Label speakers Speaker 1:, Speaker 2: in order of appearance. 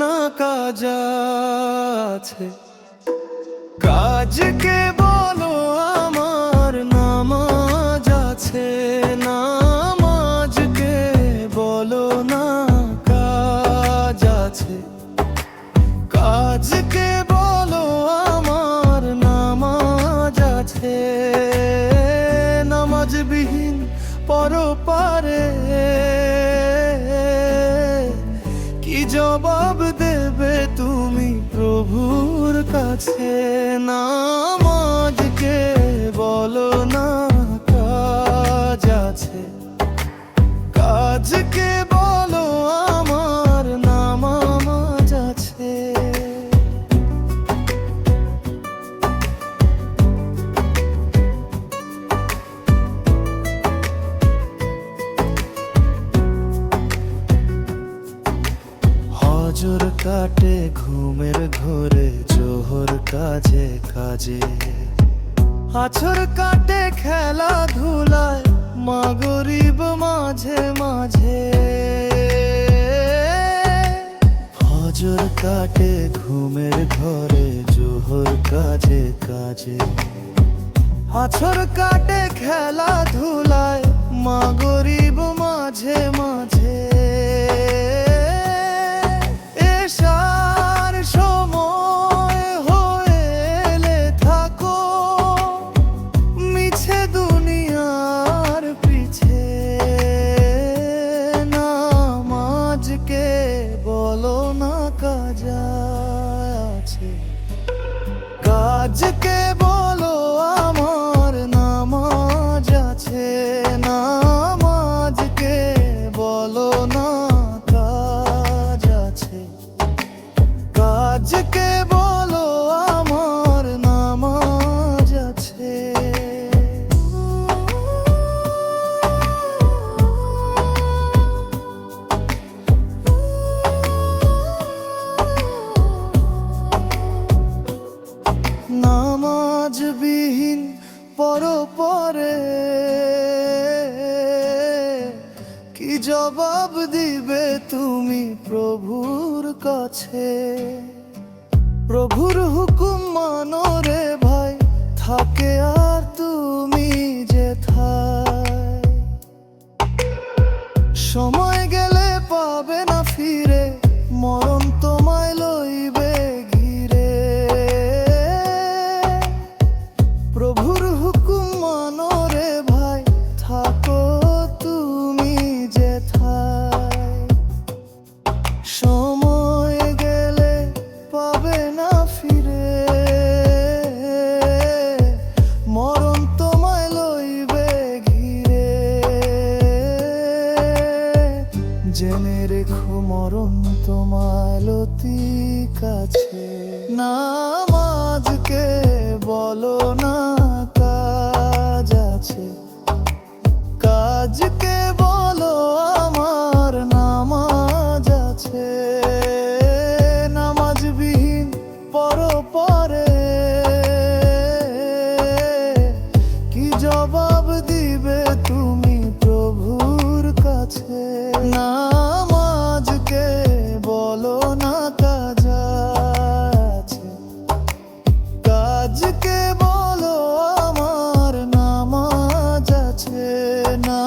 Speaker 1: না কাজ আছে। কাজকে বলো আমার নামাজ আছে, নামাজকে বলো না কাজ আছে। কাজকে বলো আমার নামাজ আছে। নামাজবিহীন পরপারে কি জবাব দেবে তুমি প্রভুর কাছে? নামাজকে বলো না কাজ আছে। কাজকে বলো আমার নামাজ আছে। হজর কাটে ঘুমের ঘোরে জোহর কাজে কাজে। আছর কাটে খেলাধুলায় মাগরিব মাঝে মাঝে। হজর কাটে ঘুমের ঘরে জোহর কাজে কাজে। আছর কাটে খেলাধুলায় মাগরিব মাঝে মাঝে। এশার সময় হয়েলে থাকো মিছে দুনিয়ার পিছে। নামাজকে বলো না কাজ আছে। কাজকে বলো আমার নামাজ আছে। নামাজকে বলো না কাজ আছে। কাজকে বলো আমার নামাজ আছে। নামাজবিহীন পরপরে কি জবাব দিবে তুমি প্রভুর কাছে? প্রভুর হুকুম মানো রে ভাই, থাকে আর তুমি যেথায়। সময় গেলে পাবে না ফিরে, মরণ তোমায় লইবে ঘিরে। প্রভুর হুকুম মানো রে ভাই, থাকো তুমি যেথায়। সময় গেলে পাবে না ফিরে, মরণ তোমায় লইবে ঘিরে। জেনে রেখো মরণ তোমায় লতি কাছে। নামাজকে বলো না কাজ আছে। কাজকে বলো আমার নামাজ আছে। নামাজবিহীন পরপরে কি জবাব দিবে তুমি প্রভুর কাছে? নামাজকে বলো না কাজ আছে। কাজকে বলো আমার নামাজ আছে। না